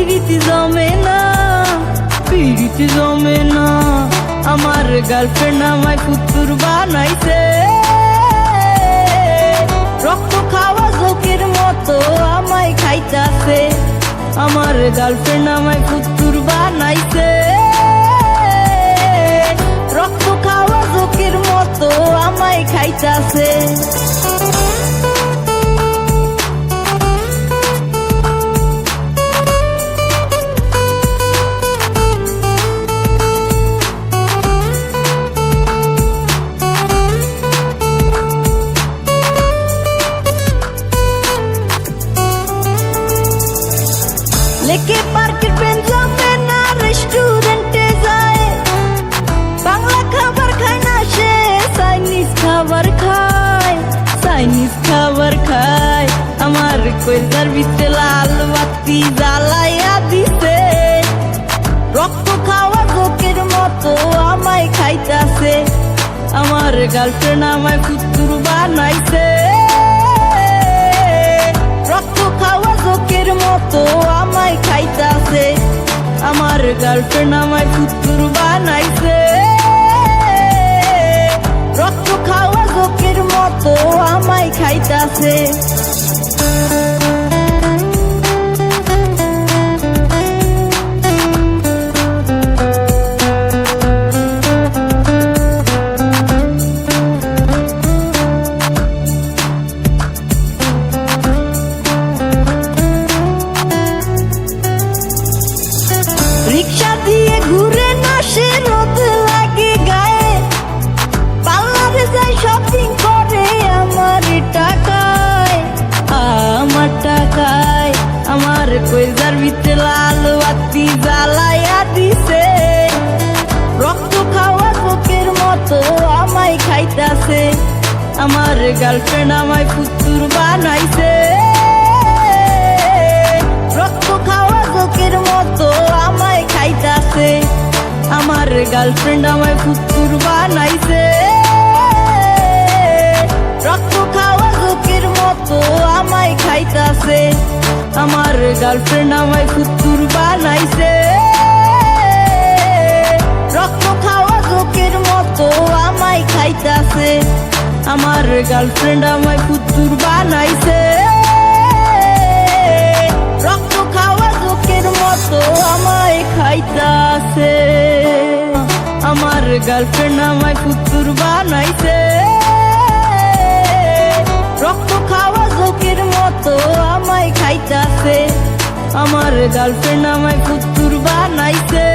পিরিতি জমে না, পিরিতি জমে না। আমার গার্লফ্রেন্ড আমায় ফুতুর বানাইছে, রক্ত খাওয়া জোকের মতো আমায় খাইতাছে। আমার গার্লফ্রেন্ড আমায় ফুতুর বানাইছে, রক্ত খাওয়া জোকের মতো আমায় খাইতাছে। লেকে পার্কের পেন জমে না, রেস্টুরেন্টে যায়, বাংলা খাবার খায় না সে, চাইনিজ খাবার খায়, চাইনিজ খাবার খায়। আমার কইজার ভিতরে লাল বাতি জ্বালাইয়া দিছে, রক্ত খাওয়া জোকের মতো আমায় খাইতাছে। আমার গার্লফ্রেন্ড আমায় ফুতুর বানাইছে, রক্ত খাওয়া জোকের মতো আমায় খাইতাছে। আমার গার্লফ্রেন্ড আমায় ফুতুর বানাইছে, রক্ত খাওয়া জোকের মতো আমায় খাইতাছে। রিক্সা দিয়ে ঘুরে না সে, রোদ লাগে গায়ে, পার্লারে যাই শপিং করে আমার টাকায়, আমার টাকায়। আমার কইজার ভিতরে লাল বাতি জ্বালাইয়া দিছে, রক্ত খাওয়া জোকের মতো আমায় খাইতাছে। আমার গার্লফ্রেন্ড আমায় ফুতুর বানাইছে, রক্ত খাওয়া জোকের মতো আমায় খাইতাছে। আমার গার্লফ্রেন্ড আমায় ফুতুর বানাইছে, রক্ত খাওয়া জোকের মতো আমায় খাইতাছে। আমার গার্লফ্রেন্ড আমায় ফুতুর বানাইছে, রক্ত খাওয়া জোকের মতো আমায় খাইতাছে। আমার গার্লফ্রেন্ড আমায় ফুতুর বানাইছে, রক্ত খাওয়া জোকের মতো আমায় খাইতাছে। আমার গার্লফ্রেন্ড আমায় ফুতুর বানাইছে, রক্ত খাওয়া জোকের মতো আমায় খাইতাছে। আমার গার্লফ্রেন্ড আমায় ফুতুর বানাইছে।